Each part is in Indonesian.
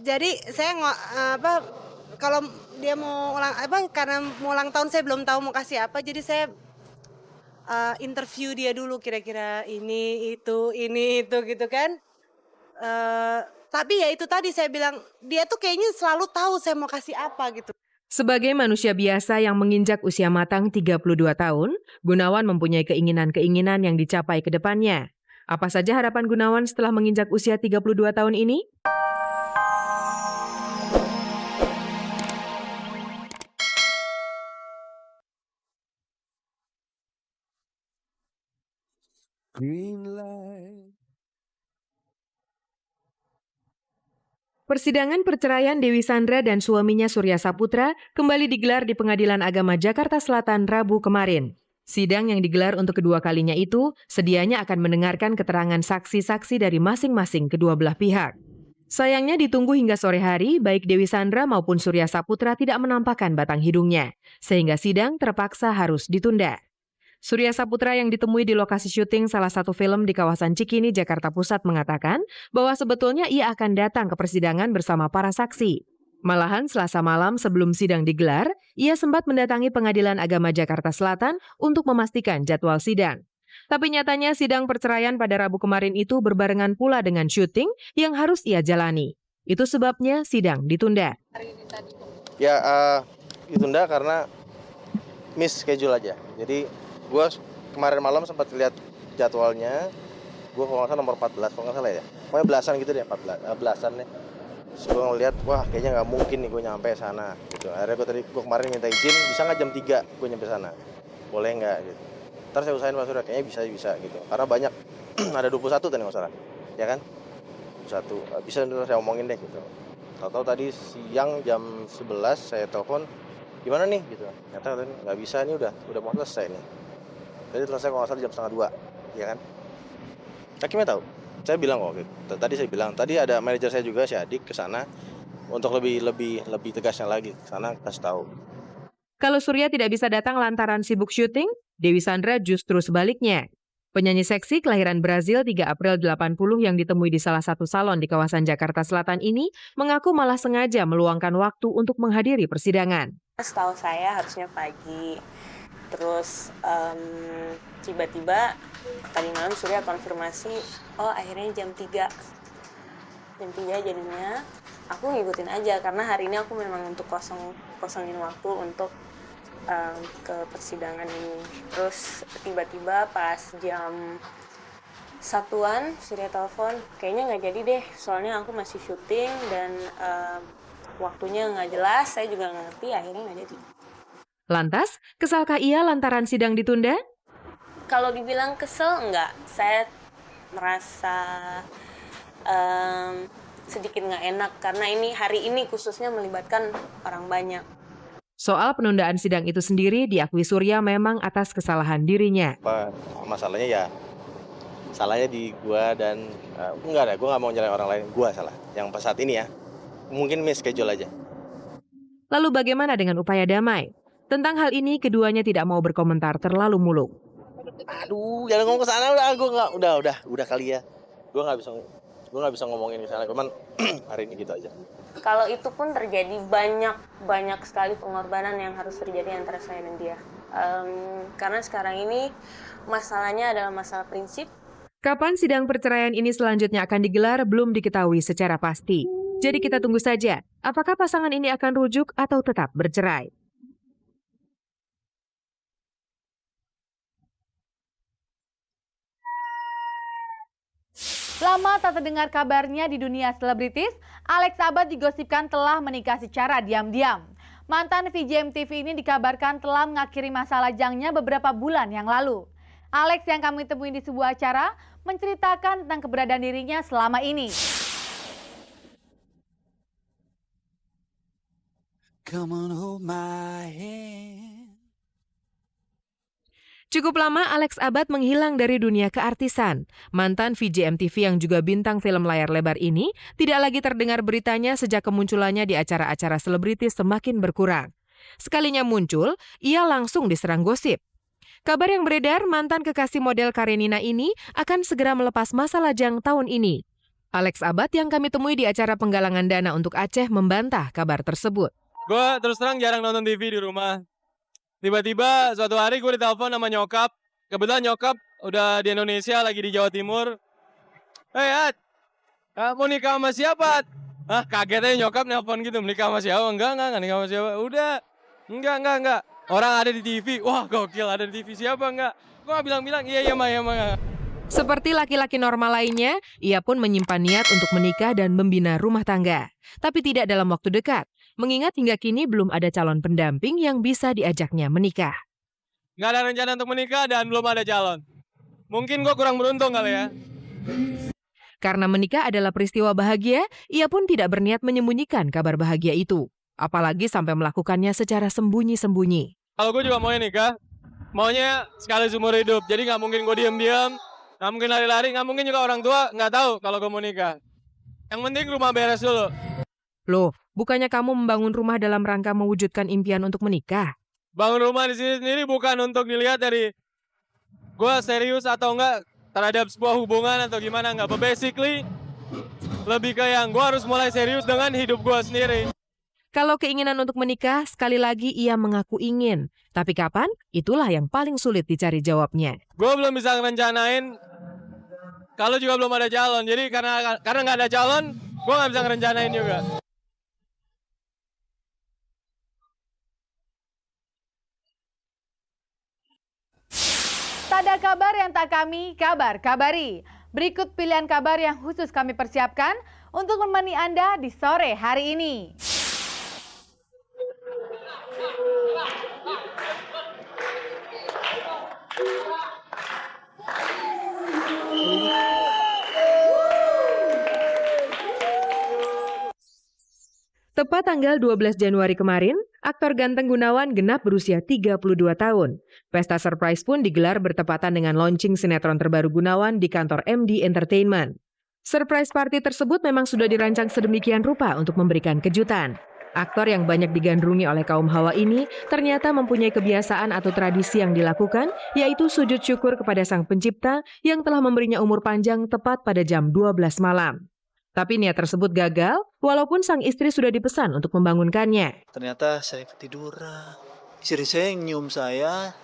Jadi saya kalau dia mau karena mau ulang tahun saya belum tahu mau kasih apa, jadi saya, interview dia dulu kira-kira ini, itu, gitu kan. Tapi ya itu tadi saya bilang, dia tuh kayaknya selalu tahu saya mau kasih apa gitu. Sebagai manusia biasa yang menginjak usia matang 32 tahun, Gunawan mempunyai keinginan-keinginan yang dicapai ke depannya. Apa saja harapan Gunawan setelah menginjak usia 32 tahun ini? Green light. Persidangan perceraian Dewi Sandra dan suaminya Surya Saputra kembali digelar di Pengadilan Agama Jakarta Selatan Rabu kemarin. Sidang yang digelar untuk kedua kalinya itu sedianya akan mendengarkan keterangan saksi-saksi dari masing-masing kedua belah pihak. Sayangnya ditunggu hingga sore hari, baik Dewi Sandra maupun Surya Saputra tidak menampakkan batang hidungnya, sehingga sidang terpaksa harus ditunda. Surya Saputra yang ditemui di lokasi syuting salah satu film di kawasan Cikini, Jakarta Pusat mengatakan bahwa sebetulnya ia akan datang ke persidangan bersama para saksi. Malahan Selasa malam sebelum sidang digelar, ia sempat mendatangi Pengadilan Agama Jakarta Selatan untuk memastikan jadwal sidang. Tapi nyatanya sidang perceraian pada Rabu kemarin itu berbarengan pula dengan syuting yang harus ia jalani. Itu sebabnya sidang ditunda. Ya, ditunda karena miss schedule aja. Jadi gue kemarin malam sempat lihat jadwalnya, gue kalau nggak salah nomor 14, kalau nggak salah ya. Pokoknya belasan gitu deh, belasan nih. Terus gue ngeliat, wah kayaknya nggak mungkin nih gue nyampe sana. Gitu. Akhirnya gue kemarin minta izin, bisa nggak jam 3 gue nyampe sana? Boleh nggak? Gitu. Ntar saya usahain Pak Surya, kayaknya bisa gitu. Karena banyak, ada 21 tadi nggak salah, ya kan? 21, bisa saya omongin deh gitu. Tahu-tahu tadi siang jam 11 saya telepon, gimana nih gitu. Ternyata nggak bisa, ini udah mau selesai nih. Jadi selesai kalau nggak salah jam 1:30, ya kan? Hakimnya tahu. Saya bilang kok, tadi ada manajer saya juga si Adik ke sana untuk lebih tegasnya lagi ke sana kasih tahu. Kalau Surya tidak bisa datang lantaran sibuk syuting, Dewi Sandra justru sebaliknya. Penyanyi seksi kelahiran Brazil 3 April 80 yang ditemui di salah satu salon di kawasan Jakarta Selatan ini mengaku malah sengaja meluangkan waktu untuk menghadiri persidangan. Setahu saya harusnya pagi. Terus tiba-tiba tadi malam Surya konfirmasi, akhirnya jam 3 jadinya aku ngikutin aja karena hari ini aku memang untuk kosongin waktu untuk ke persidangan ini. Terus tiba-tiba pas jam 1-an Surya telepon, kayaknya nggak jadi deh soalnya aku masih syuting dan waktunya nggak jelas, saya juga nggak ngerti, akhirnya nggak jadi. Lantas, kesalkah ia lantaran sidang ditunda? Kalau dibilang kesel, enggak. Saya merasa sedikit nggak enak karena hari ini khususnya melibatkan orang banyak. Soal penundaan sidang itu sendiri diakui Surya memang atas kesalahan dirinya. Masalahnya ya, salahnya di gua dan enggak ada, gua nggak mau nyalain orang lain, gua salah. Yang pas saat ini ya, mungkin miss schedule aja. Lalu bagaimana dengan upaya damai? Tentang hal ini, keduanya tidak mau berkomentar terlalu muluk. Aduh, jangan ngomong ke sana, udah kali ya. Gue nggak bisa ngomongin ke sana, cuman hari ini gitu aja. Kalau itu pun terjadi banyak sekali pengorbanan yang harus terjadi antara saya dan dia. Karena sekarang ini masalahnya adalah masalah prinsip. Kapan sidang perceraian ini selanjutnya akan digelar belum diketahui secara pasti. Jadi kita tunggu saja, apakah pasangan ini akan rujuk atau tetap bercerai. Lama tak terdengar kabarnya di dunia selebritis, Alex Abad digosipkan telah menikah secara diam-diam. Mantan VJ MTV ini dikabarkan telah mengakhiri masa lajangnya beberapa bulan yang lalu. Alex yang kami temui di sebuah acara menceritakan tentang keberadaan dirinya selama ini. Come on, hold my hand. Cukup lama Alex Abad menghilang dari dunia keartisan. Mantan VJ MTV yang juga bintang film layar lebar ini tidak lagi terdengar beritanya sejak kemunculannya di acara-acara selebritis semakin berkurang. Sekalinya muncul, ia langsung diserang gosip. Kabar yang beredar, mantan kekasih model Karenina ini akan segera melepas masa lajang tahun ini. Alex Abad yang kami temui di acara penggalangan dana untuk Aceh membantah kabar tersebut. Gue terus terang jarang nonton TV di rumah. Tiba-tiba suatu hari gue ditelepon sama nyokap. Kebetulan nyokap udah di Indonesia, lagi di Jawa Timur. Ad, mau nikah sama siapa? Hah, kaget aja nyokap nelpon gitu, menikah sama siapa? Enggak nikah sama siapa. Udah, enggak. Orang ada di TV, wah gokil, ada di TV siapa enggak? Gue gak bilang-bilang, iya ma. Seperti laki-laki normal lainnya, ia pun menyimpan niat untuk menikah dan membina rumah tangga. Tapi tidak dalam waktu dekat, mengingat hingga kini belum ada calon pendamping yang bisa diajaknya menikah. Nggak ada rencana untuk menikah dan belum ada calon. Mungkin gue kurang beruntung kali ya. Karena menikah adalah peristiwa bahagia, ia pun tidak berniat menyembunyikan kabar bahagia itu. Apalagi sampai melakukannya secara sembunyi-sembunyi. Kalau gue juga mau nikah, maunya sekali seumur hidup. Jadi nggak mungkin gue diem-diem, nggak mungkin lari-lari, nggak mungkin juga orang tua nggak tahu kalau gue mau nikah. Yang penting rumah beres dulu. Loh, bukannya kamu membangun rumah dalam rangka mewujudkan impian untuk menikah? Bangun rumah di sini sendiri bukan untuk dilihat dari gue serius atau enggak terhadap sebuah hubungan atau gimana, enggak. But basically, lebih ke yang gue harus mulai serius dengan hidup gue sendiri. Kalau keinginan untuk menikah, sekali lagi ia mengaku ingin. Tapi kapan? Itulah yang paling sulit dicari jawabnya. Gue belum bisa ngerencanain kalau juga belum ada calon. Jadi karena nggak ada calon, gue nggak bisa ngerencanain juga. Tak ada kabar yang tak kami kabari. Berikut pilihan kabar yang khusus kami persiapkan untuk menemani Anda di sore hari ini. Tepat tanggal 12 Januari kemarin, aktor ganteng Gunawan genap berusia 32 tahun. Pesta surprise pun digelar bertepatan dengan launching sinetron terbaru Gunawan di kantor MD Entertainment. Surprise party tersebut memang sudah dirancang sedemikian rupa untuk memberikan kejutan. Aktor yang banyak digandrungi oleh kaum hawa ini ternyata mempunyai kebiasaan atau tradisi yang dilakukan, yaitu sujud syukur kepada Sang Pencipta yang telah memberinya umur panjang tepat pada jam 12 malam. Tapi niat tersebut gagal, walaupun sang istri sudah dipesan untuk membangunkannya. Ternyata saya ketiduran. Istri saya nyium saya.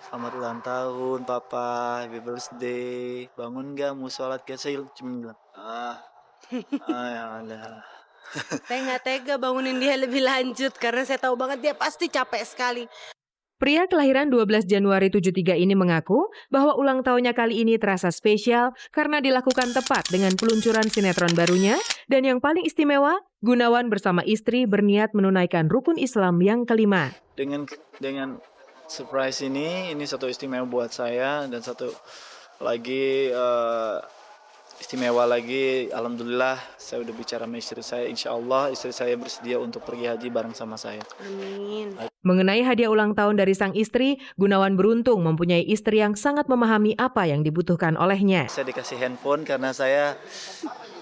Selamat ulang tahun, Papa. Happy birthday. Bangun gak? Mau sholat gak? Saya cuma bilang, ya Allah. Saya nggak tega bangunin dia lebih lanjut karena saya tahu banget dia pasti capek sekali. Pria kelahiran 12 Januari 73 ini mengaku bahwa ulang tahunnya kali ini terasa spesial karena dilakukan tepat dengan peluncuran sinetron barunya, dan yang paling istimewa, Gunawan bersama istri berniat menunaikan rukun Islam yang kelima. Dengan surprise ini satu istimewa buat saya, dan satu lagi istimewa lagi, alhamdulillah saya udah bicara sama istri saya, insya Allah istri saya bersedia untuk pergi haji bareng sama saya. Amin. Mengenai hadiah ulang tahun dari sang istri, Gunawan beruntung mempunyai istri yang sangat memahami apa yang dibutuhkan olehnya. Saya dikasih handphone karena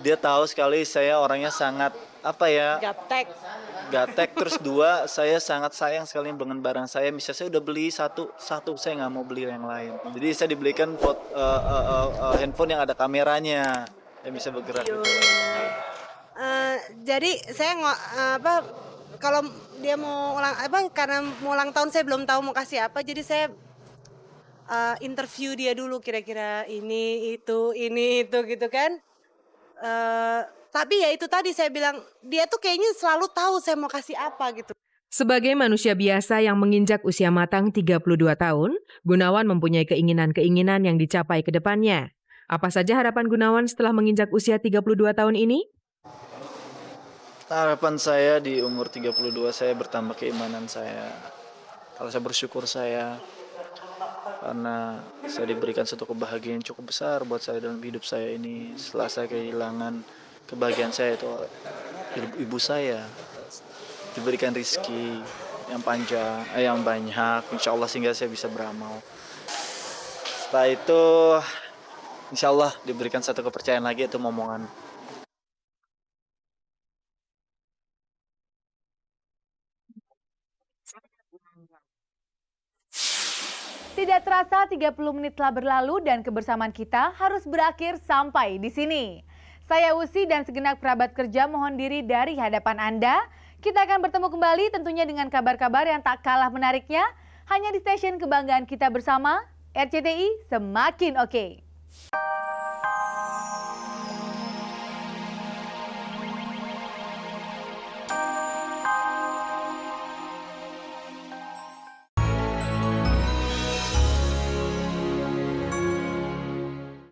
dia tahu sekali saya orangnya sangat gaptek, terus dua, saya sangat sayang sekali dengan barang saya. Misalnya saya udah beli satu saya nggak mau beli yang lain. Jadi saya dibelikan handphone yang ada kameranya, yang bisa bergerak. Jadi saya kalau dia mau karena mau ulang tahun saya belum tahu mau kasih apa, jadi saya interview dia dulu kira-kira ini itu gitu kan. Tapi ya itu tadi saya bilang, dia tuh kayaknya selalu tahu saya mau kasih apa gitu. Sebagai manusia biasa yang menginjak usia matang 32 tahun, Gunawan mempunyai keinginan-keinginan yang dicapai ke depannya. Apa saja harapan Gunawan setelah menginjak usia 32 tahun ini? Harapan saya di umur 32 saya bertambah keimanan saya. Kalau saya bersyukur saya, karena saya diberikan satu kebahagiaan cukup besar buat saya dalam hidup saya ini. Setelah saya kehilangan kebahagiaan saya itu ibu saya, diberikan rezeki yang panjang, yang banyak, insya Allah sehingga saya bisa beramal. Setelah itu, insya Allah diberikan satu kepercayaan lagi, itu momongan. Tidak terasa 30 menit telah berlalu dan kebersamaan kita harus berakhir sampai di sini. Saya Usi dan segenap kerabat kerja mohon diri dari hadapan Anda. Kita akan bertemu kembali tentunya dengan kabar-kabar yang tak kalah menariknya hanya di stasiun kebanggaan kita bersama, RCTI Semakin Oke.